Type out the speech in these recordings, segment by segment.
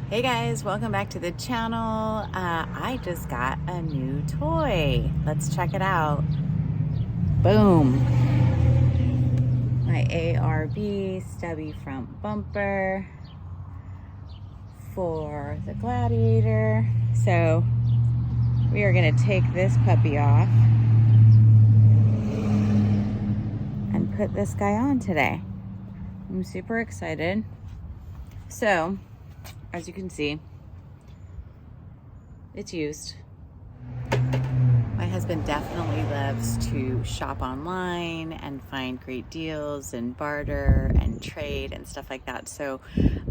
Hey guys, welcome back to the channel. I just got a new toy. Let's check it out. Boom. My ARB Stubby Front Bumper for the Gladiator. So we are gonna take this puppy off and put this guy on today. I'm super excited. So, as you can see, it's used. My husband definitely loves to shop online and find great deals and barter and trade and stuff like that. So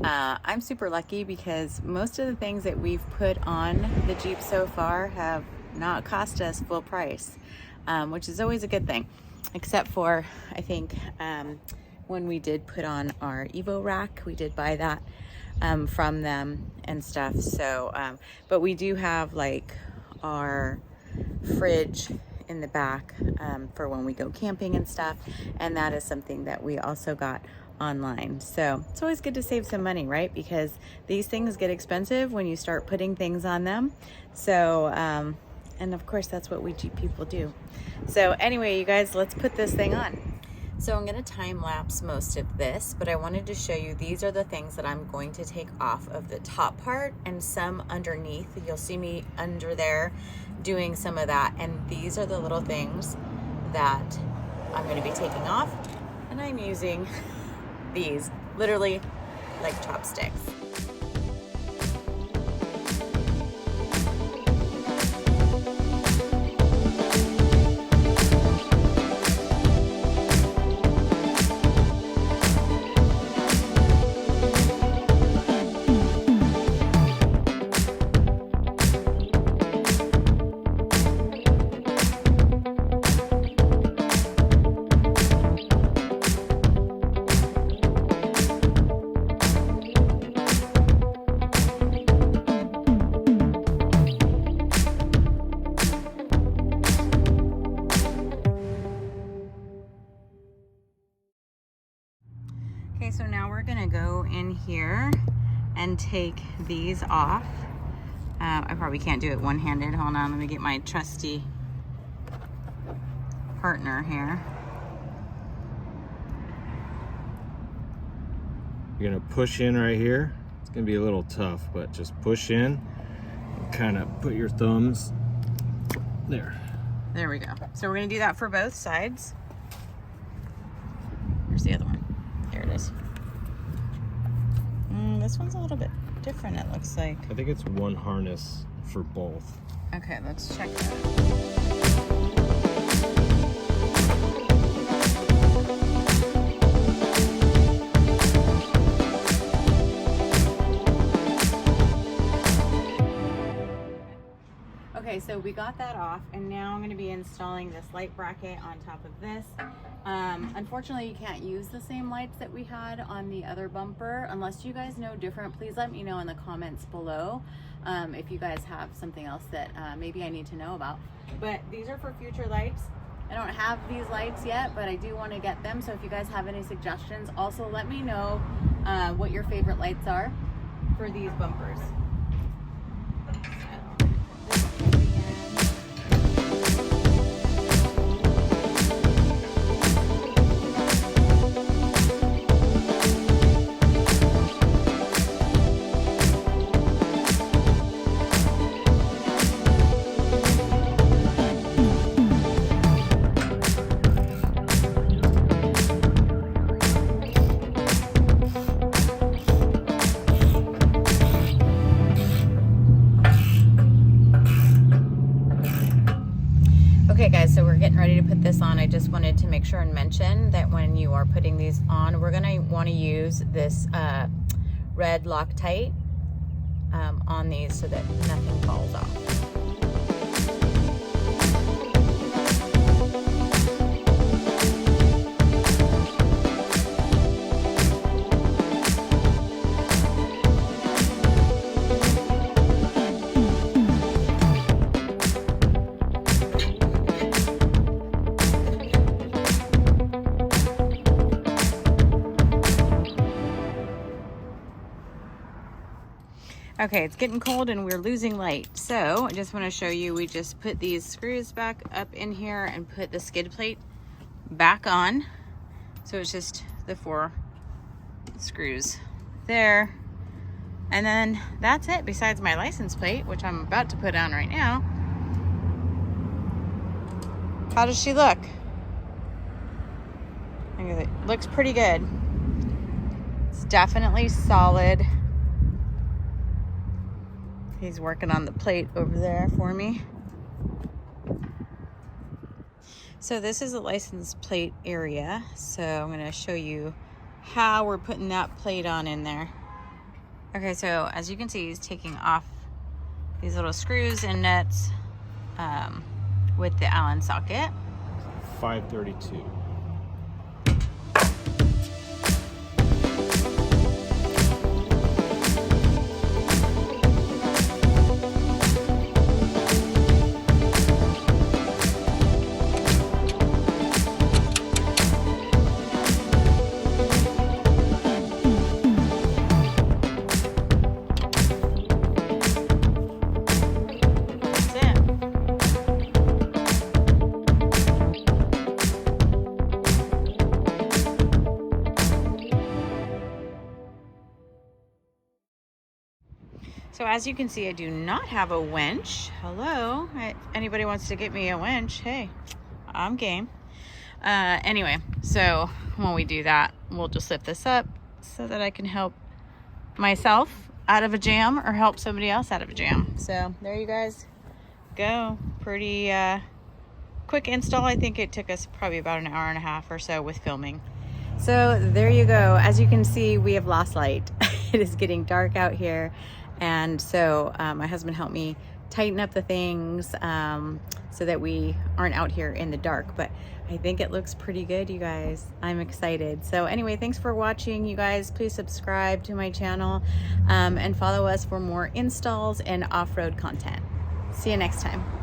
I'm super lucky because most of the things that we've put on the Jeep so far have not cost us full price, which is always a good thing, except for, I think, when we did put on our Evo rack, we did buy that from them and stuff. So but we do have like our fridge in the back for when we go camping and stuff, and that is something that we also got online. So it's always good to save some money, right? Because these things get expensive when you start putting things on them. So and of course that's what we Jeep people do. So anyway, you guys, let's put this thing on. So I'm going to time lapse most of this, but I wanted to show you these are the things that I'm going to take off of the top part and some underneath. You'll see me under there doing some of that, and these are the little things that I'm going to be taking off, and I'm using these literally like chopsticks. Okay, so now we're gonna go in here and take these off. I probably can't do it one-handed. Hold on, let me get my trusty partner here. You're gonna push in right here. It's gonna be a little tough, but just push in and kind of put your thumbs there. There we go. So we're gonna do that for both sides. Where's the other one? There it is. This one's a little bit different, it looks like. I think it's one harness for both. Okay, let's check that. Okay, so we got that off, and now I'm going to be installing this light bracket on top of this. Unfortunately, you can't use the same lights that we had on the other bumper. Unless you guys know different, please let me know in the comments below if you guys have something else that maybe I need to know about. But these are for future lights. I don't have these lights yet, but I do want to get them. So if you guys have any suggestions, also let me know what your favorite lights are for these bumpers. Okay guys, so we're getting ready to put this on. I just wanted to make sure and mention that when you are putting these on, we're gonna wanna use this red Loctite on these so that nothing falls off. Okay, it's getting cold and we're losing light. So I just want to show you, we just put these screws back up in here and put the skid plate back on. So it's just the 4 screws there. And then that's it, besides my license plate, which I'm about to put on right now. How does she look? I think it looks pretty good. It's definitely solid. He's working on the plate over there for me. So this is the license plate area. So I'm going to show you how we're putting that plate on in there. Okay, so as you can see, he's taking off these little screws and nuts with the Allen socket. 532. So as you can see, I do not have a wench. Hello, anybody wants to get me a wench, hey, I'm game. Anyway, so when we do that, we'll just lift this up so that I can help myself out of a jam or help somebody else out of a jam. So there you guys go. Pretty quick install. I think it took us probably about an hour and a half or so with filming. So there you go. As you can see, we have lost light. It is getting dark out here. And so my husband helped me tighten up the things so that we aren't out here in the dark. But I think it looks pretty good, you guys. I'm excited. So anyway, thanks for watching, you guys. Please subscribe to my channel and follow us for more installs and off-road content. See you next time.